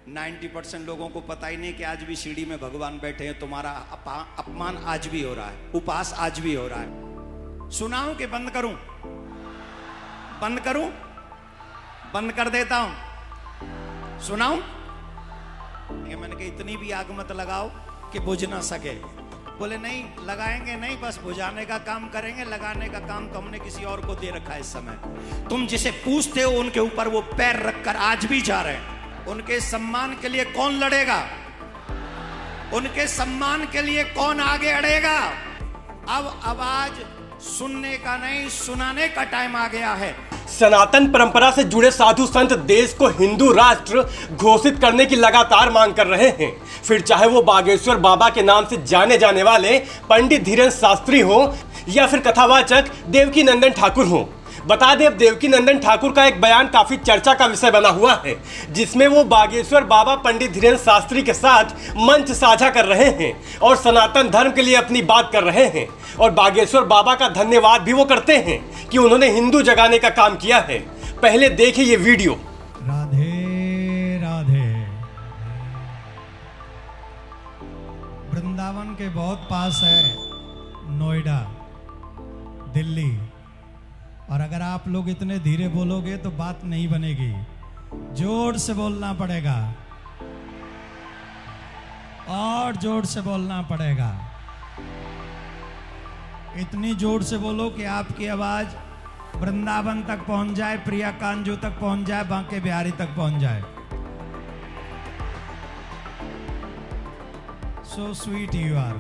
90% लोगों को पता ही नहीं कि आज भी सीढ़ी में भगवान बैठे हैं। तुम्हारा अपमान आज भी हो रहा है, उपहास आज भी हो रहा है। सुनाऊं कि बंद करूं? बंद करूं? बंद कर देता हूं। सुनाऊं? मैंने कहा इतनी भी आग मत लगाओ कि बुझ ना सके। बोले नहीं लगाएंगे नहीं, बस बुझाने का काम करेंगे, लगाने का काम तो हमने किसी और को दे रखा है। इस समय तुम जिसे पूछते हो उनके ऊपर वो पैर रखकर आज भी जा रहे हैं। उनके सम्मान के लिए कौन लड़ेगा? उनके सम्मान के लिए कौन आगे अड़ेगा? अब आवाज सुनने का नहीं, सुनाने का टाइम आ गया है। सनातन परंपरा से जुड़े साधु संत देश को हिंदू राष्ट्र घोषित करने की लगातार मांग कर रहे हैं। फिर चाहे वो बागेश्वर बाबा के नाम से जाने जाने वाले पंडित धीरेन्द्र शास्त्री हो या फिर कथावाचक देवकीनंदन ठाकुर हो। बता दें, अब देवकीनंदन ठाकुर का एक बयान काफी चर्चा का विषय बना हुआ है, जिसमें वो बागेश्वर बाबा पंडित धीरेन्द्र शास्त्री के साथ मंच साझा कर रहे हैं और सनातन धर्म के लिए अपनी बात कर रहे हैं। और बागेश्वर बाबा का धन्यवाद भी वो करते हैं कि उन्होंने हिंदू जगाने का काम किया है। पहले देखिए ये वीडियो। राधे राधे। वृंदावन के बहुत पास है नोएडा, दिल्ली। और अगर आप लोग इतने धीरे बोलोगे तो बात नहीं बनेगी, जोर से बोलना पड़ेगा और जोर से बोलना पड़ेगा। इतनी जोर से बोलो कि आपकी आवाज वृंदावन तक पहुंच जाए, प्रिया कांजू तक पहुंच जाए, बांके बिहारी तक पहुंच जाए। सो स्वीट यू आर,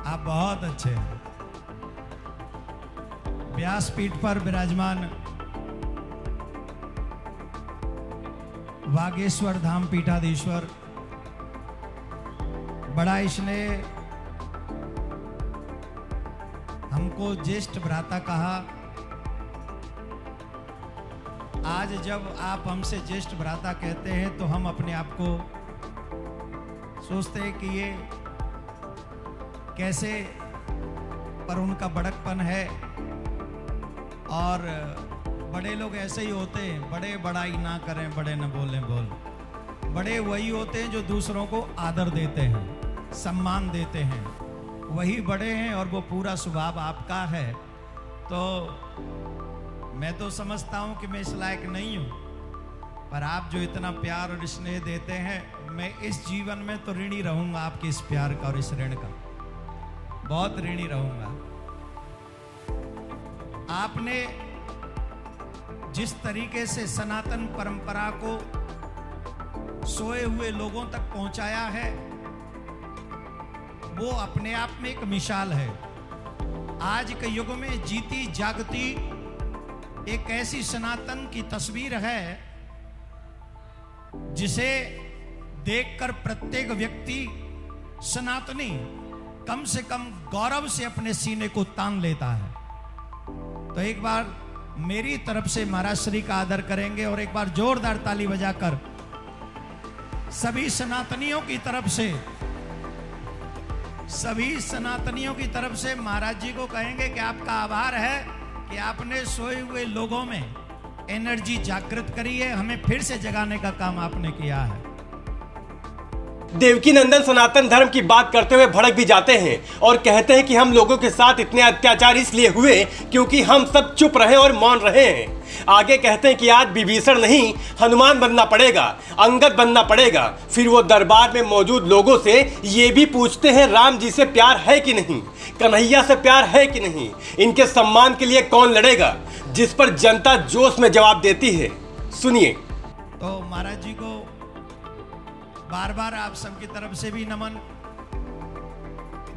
आप बहुत अच्छे हैं। व्यासपीठ पर विराजमान वागेश्वर धाम पीठाधीश्वर, बड़ा इसने हमको ज्येष्ठ भ्राता कहा। आज जब आप हमसे ज्येष्ठ भ्राता कहते हैं तो हम अपने आप को सोचते हैं कि ये कैसे, पर उनका बड़कपन है। और बड़े लोग ऐसे ही होते हैं, बड़े बड़ाई ना करें, बड़े न बोलें बोल। बड़े वही होते हैं जो दूसरों को आदर देते हैं, सम्मान देते हैं, वही बड़े हैं। और वो पूरा स्वभाव आपका है। तो मैं तो समझता हूं कि मैं इस लायक नहीं हूं, पर आप जो इतना प्यार और स्नेह देते हैं, मैं इस जीवन में तो ऋणी रहूंगा आपके इस प्यार का और इस ऋण का, बहुत ऋणी रहूंगा। आपने जिस तरीके से सनातन परंपरा को सोए हुए लोगों तक पहुंचाया है, वो अपने आप में एक मिसाल है। आज के युग में जीती जागती एक ऐसी सनातन की तस्वीर है जिसे देखकर प्रत्येक व्यक्ति सनातनी कम से कम गौरव से अपने सीने को तान लेता है। तो एक बार मेरी तरफ से महाराज श्री का आदर करेंगे और एक बार जोरदार ताली बजाकर सभी सनातनियों की तरफ से महाराज जी को कहेंगे कि आपका आभार है कि आपने सोए हुए लोगों में एनर्जी जागृत करी है, हमें फिर से जगाने का काम आपने किया है। देवकीनंदन सनातन धर्म की बात करते हुए भड़क भी जाते हैं और कहते हैं कि हम लोगों के साथ इतने अत्याचार इसलिए हुए क्योंकि हम सब चुप रहे और मौन रहे हैं। आगे कहते हैं कि आज विभीषण नहीं, हनुमान बनना पड़ेगा, अंगद बनना पड़ेगा। फिर वो दरबार में मौजूद लोगों से ये भी पूछते हैं राम जी से प्यार है कि नहीं, कन्हैया से प्यार है कि नहीं, इनके सम्मान के लिए कौन लड़ेगा, जिस पर जनता जोश में जवाब देती है। सुनिए। तो महाराज जी को बार बार आप सबकी तरफ से भी नमन,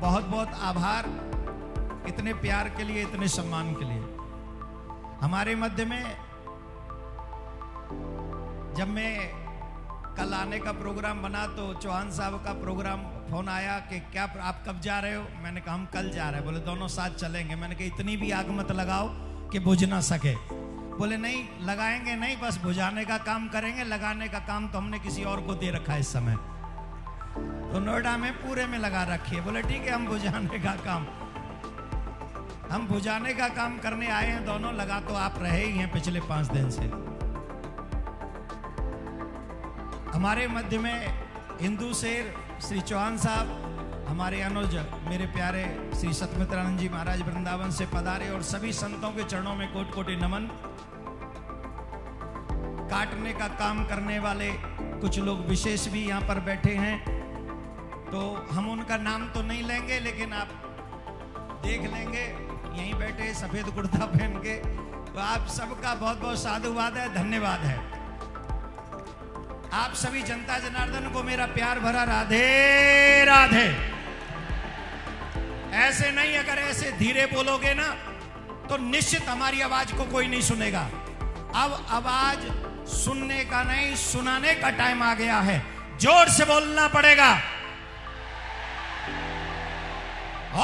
बहुत बहुत आभार, इतने प्यार के लिए, इतने सम्मान के लिए। हमारे मध्य में जब मैं कल आने का प्रोग्राम बना तो चौहान साहब का प्रोग्राम फोन आया कि क्या आप कब जा रहे हो? मैंने कहा हम कल जा रहे हैं। बोले दोनों साथ चलेंगे। मैंने कहा इतनी भी आग मत लगाओ कि बुझ ना सके। बोले नहीं लगाएंगे नहीं, बस बुझाने का काम करेंगे, लगाने का काम तो हमने किसी और को दे रखा है इस समय। तो नोएडा में पूरे में लगा रखी है। बोले ठीक है, हम बुझाने का काम करने आए हैं दोनों। लगा तो आप रहे ही हैं पिछले 5 दिन से। हमारे मध्य में हिंदू शेर श्री चौहान साहब, हमारे अनुज मेरे प्यारे श्री सत्यमित्रानंद जी महाराज वृंदावन से पधारे और सभी संतों के चरणों में कोटि कोटि नमन। काटने का काम करने वाले कुछ लोग विशेष भी यहाँ पर बैठे हैं, तो हम उनका नाम तो नहीं लेंगे, लेकिन आप देख लेंगे यहीं बैठे सफेद कुर्ता पहन के। तो आप सबका बहुत बहुत साधुवाद है, धन्यवाद है। आप सभी जनता जनार्दन को मेरा प्यार भरा राधे राधे। ऐसे नहीं, अगर ऐसे धीरे बोलोगे ना तो निश्चित हमारी आवाज को कोई नहीं सुनेगा। अब आवाज सुनने का नहीं, सुनाने का टाइम आ गया है। जोर से बोलना पड़ेगा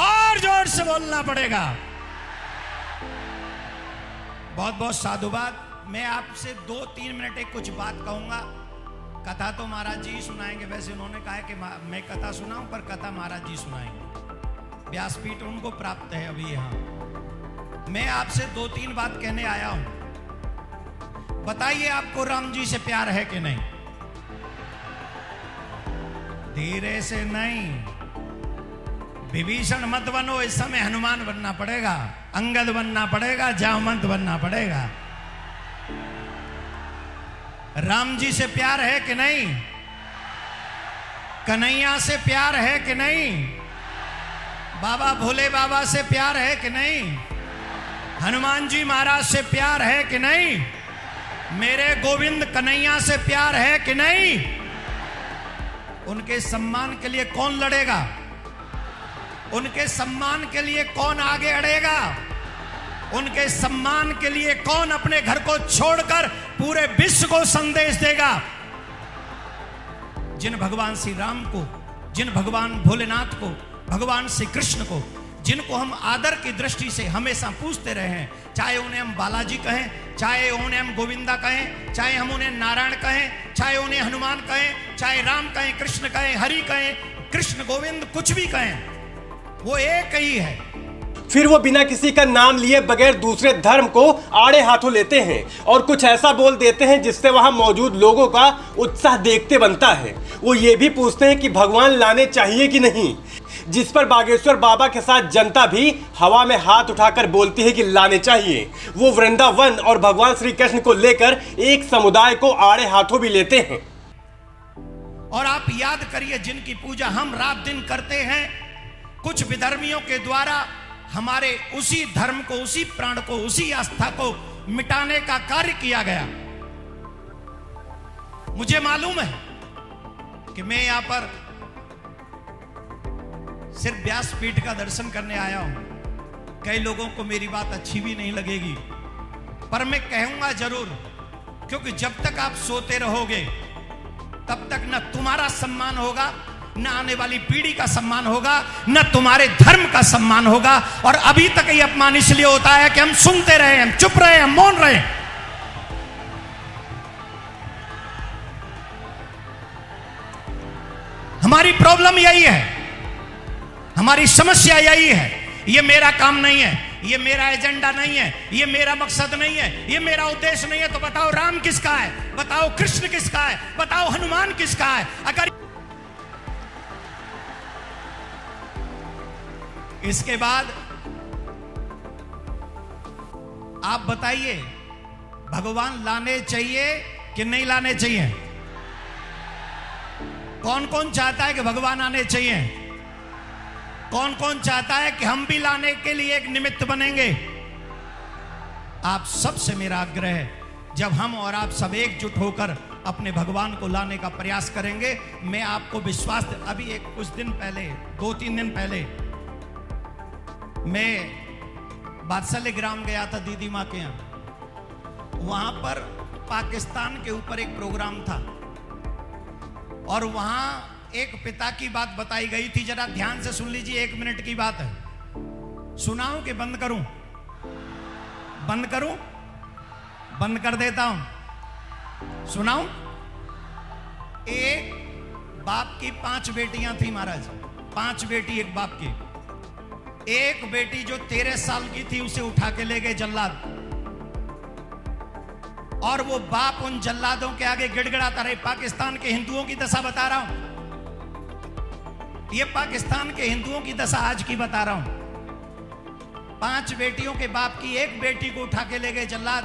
और जोर से बोलना पड़ेगा। बहुत बहुत साधुवाद। मैं आपसे 2-3 मिनट एक कुछ बात कहूंगा। कथा तो महाराज जी सुनाएंगे, वैसे उन्होंने कहा है कि मैं कथा सुनाऊं, पर कथा महाराज जी सुनाएंगे। व्यासपीठ उनको प्राप्त है अभी यहां। मैं आपसे 2-3 बात कहने आया हूं। बताइए आपको राम जी से प्यार है कि नहीं? धीरे से नहीं, विभीषण मत बनो, इस समय हनुमान बनना पड़ेगा, अंगद बनना पड़ेगा, जामवंत बनना पड़ेगा। राम जी से प्यार है कि नहीं? कन्हैया से प्यार है कि नहीं? बाबा भोले बाबा से प्यार है कि नहीं? हनुमान जी महाराज से प्यार है कि नहीं? मेरे गोविंद कन्हैया से प्यार है कि नहीं? उनके सम्मान के लिए कौन लड़ेगा? उनके सम्मान के लिए कौन आगे अड़ेगा? उनके सम्मान के लिए कौन अपने घर को छोड़कर पूरे विश्व को संदेश देगा? जिन भगवान श्री राम को, जिन भगवान भोलेनाथ को, भगवान श्री कृष्ण को, जिनको हम आदर की दृष्टि से हमेशा पूछते रहे हैं, चाहे उन्हें हम बालाजी कहें, चाहे उन्हें हम गोविंदा कहें, चाहे हम उन्हें नारायण कहें, चाहे उन्हें हनुमान कहें, चाहे राम कहें, कृष्ण कहें, हरि कहें, कृष्ण गोविंद कुछ भी कहें, वो एक ही है। फिर वो बिना किसी का नाम लिए बगैर दूसरे धर्म को आड़े हाथों लेते हैं और कुछ ऐसा बोल देते हैं जिससे वहां मौजूद लोगों का उत्साह देखते बनता है। वो ये भी पूछते हैं कि भगवान लाने चाहिए कि नहीं, जिस पर बागेश्वर बाबा के साथ जनता भी हवा में हाथ उठाकर बोलती है कि लाने चाहिए। वो वृंदावन और भगवान श्री कृष्ण को लेकर एक समुदाय को आड़े हाथों भी लेते हैं। और आप याद करिए, जिनकी पूजा हम रात दिन करते हैं, कुछ विधर्मियों के द्वारा हमारे उसी धर्म को, उसी प्राण को, उसी आस्था को मिटाने का कार्य किया गया। मुझे मालूम है कि मैं यहां पर सिर्फ व्यासपीठ का दर्शन करने आया हूं। कई लोगों को मेरी बात अच्छी भी नहीं लगेगी, पर मैं कहूंगा जरूर, क्योंकि जब तक आप सोते रहोगे तब तक न तुम्हारा सम्मान होगा, न आने वाली पीढ़ी का सम्मान होगा, न तुम्हारे धर्म का सम्मान होगा। और अभी तक ये अपमान इसलिए होता है कि हम सुनते रहे, हम चुप रहे, हम मौन रहे। हमारी प्रॉब्लम यही है, हमारी समस्या यही है। ये मेरा काम नहीं है, ये मेरा एजेंडा नहीं है, ये मेरा मकसद नहीं है, ये मेरा उद्देश्य नहीं है। तो बताओ राम किसका है? बताओ कृष्ण किसका है? बताओ हनुमान किसका है? अगर इसके बाद आप बताइए, भगवान लाने चाहिए कि नहीं लाने चाहिए? कौन कौन चाहता है कि भगवान आने चाहिए? कौन कौन चाहता है कि हम भी लाने के लिए एक निमित्त बनेंगे? आप सबसे मेरा आग्रह है, जब हम और आप सब एकजुट होकर अपने भगवान को लाने का प्रयास करेंगे, मैं आपको विश्वास, अभी एक कुछ दिन पहले, 2-3 दिन पहले मैं बादशाह ग्राम गया था दीदी माँ के यहाँ। वहां पर पाकिस्तान के ऊपर एक प्रोग्राम था और वहां एक पिता की बात बताई गई थी। जरा ध्यान से सुन लीजिए, 1 मिनट की बात है। सुनाऊं कि बंद करूं? बंद करूं? बंद कर देता हूं। सुनाऊं? एक बाप की 5 बेटियां थी महाराज, 5 बेटी एक बाप की। एक बेटी जो 13 साल की थी, उसे उठा के ले गए जल्लाद और वो बाप उन जल्लादों के आगे गिड़गिड़ाता रहे। पाकिस्तान के हिंदुओं की दशा बता रहा हूं, ये पाकिस्तान के हिंदुओं की दशा आज की बता रहा हूं। 5 बेटियों के बाप की एक बेटी को उठा के ले गए जल्लाद,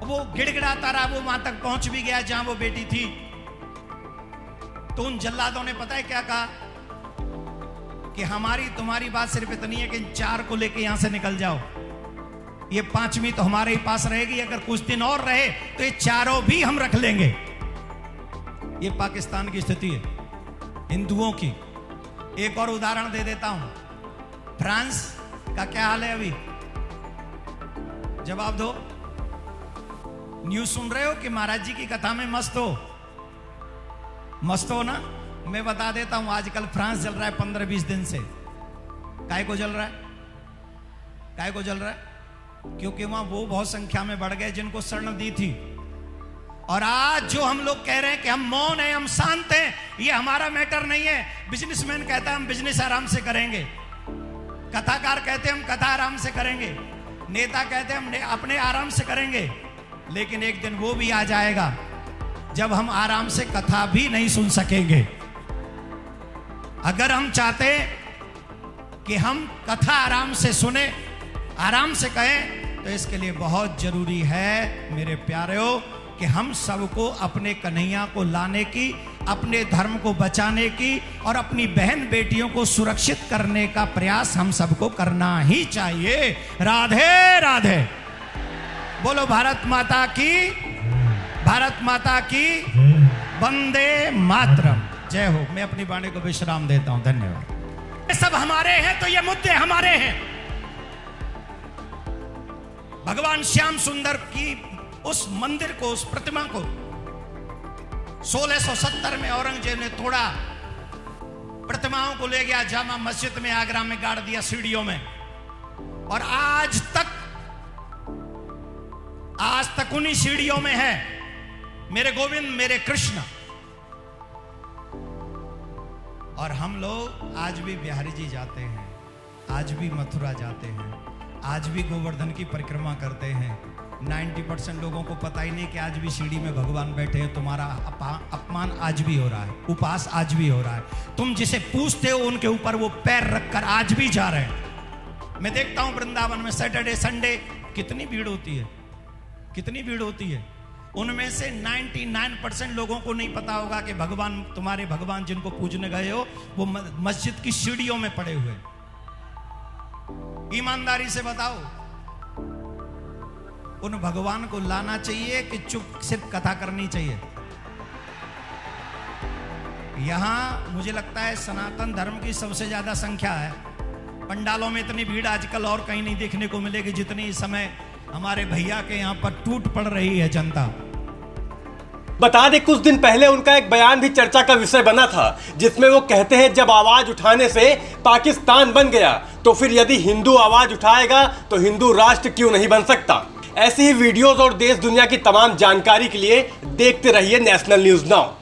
वो गिड़गिड़ाता रहा, वो वहां तक पहुंच भी गया जहां वो बेटी थी। तो उन जल्लादों ने पता है क्या कहा कि हमारी तुम्हारी बात सिर्फ इतनी है कि इन 4 को लेके यहां से निकल जाओ, ये 5वीं तो हमारे ही पास रहेगी, अगर कुछ दिन और रहे तो ये 4 भी हम रख लेंगे। ये पाकिस्तान की स्थिति है हिंदुओं की। एक और उदाहरण दे देता हूं, फ्रांस का क्या हाल है अभी, जवाब दो। न्यूज सुन रहे हो कि महाराज जी की कथा में मस्त हो? मस्त हो ना? मैं बता देता हूं, आजकल फ्रांस जल रहा है 15-20 दिन से। काय को जल रहा है? काय को जल रहा है? क्योंकि वहां वो बहुत संख्या में बढ़ गए जिनको शरण दी थी। और आज जो हम लोग कह रहे हैं कि हम मौन हैं, हम शांत हैं, ये हमारा मैटर नहीं है। बिजनेसमैन कहता है हम बिजनेस आराम से करेंगे, कथाकार कहते हैं हम कथा आराम से करेंगे, नेता कहते हैं हम अपने आराम से करेंगे। लेकिन एक दिन वो भी आ जाएगा जब हम आराम से कथा भी नहीं सुन सकेंगे। अगर हम चाहते कि हम कथा आराम से सुने, आराम से कहें, तो इसके लिए बहुत जरूरी है मेरे प्यारेओ कि हम सबको अपने कन्हैया को लाने की, अपने धर्म को बचाने की और अपनी बहन बेटियों को सुरक्षित करने का प्रयास हम सबको करना ही चाहिए। राधे राधे। बोलो भारत माता की, भारत माता की, वंदे मातरम। जय हो। मैं अपनी वाणी को विश्राम देता हूं। धन्यवाद। ये सब हमारे हैं तो ये मुद्दे हमारे हैं। भगवान श्याम सुंदर की उस मंदिर को, उस प्रतिमा को 1670 में औरंगजेब ने तोड़ा, प्रतिमाओं को ले गया जामा मस्जिद में, आगरा में गाड़ दिया सीढ़ियों में। और आज तक उन्हीं सीढ़ियों में है मेरे गोविंद, मेरे कृष्ण। और हम लोग आज भी बिहारी जी जाते हैं, आज भी मथुरा जाते हैं, आज भी गोवर्धन की परिक्रमा करते हैं। 90% लोगों को पता ही नहीं कि आज भी सीढ़ी में भगवान बैठे हैं। तुम्हारा अपमान आज भी हो रहा है, उपहास आज भी हो रहा है। तुम जिसे पूछते हो उनके ऊपर वो पैर रखकर आज भी जा रहे हैं। मैं देखता हूं वृंदावन में सैटरडे संडे कितनी भीड़ होती है, कितनी भीड़ होती है। उनमें से 99% लोगों को नहीं पता होगा कि भगवान, तुम्हारे भगवान जिनको पूजने गए हो, वो मस्जिद की सीढ़ियों में पड़े हुए। ईमानदारी से बताओ, उन भगवान को लाना चाहिए कि चुप सिर्फ कथा करनी चाहिए? यहां मुझे लगता है सनातन धर्म की सबसे ज्यादा संख्या है। पंडालों में इतनी भीड़ आजकल और कहीं नहीं देखने को मिलेगी जितनी इस समय हमारे भैया के यहां पर टूट पड़ रही है जनता। बता दें, कुछ दिन पहले उनका एक बयान भी चर्चा का विषय बना था, जिसमें वो कहते हैं जब आवाज उठाने से पाकिस्तान बन गया तो फिर यदि हिंदू आवाज उठाएगा तो हिंदू राष्ट्र क्यों नहीं बन सकता। ऐसी ही वीडियोस और देश दुनिया की तमाम जानकारी के लिए देखते रहिए नेशनल न्यूज नाउ।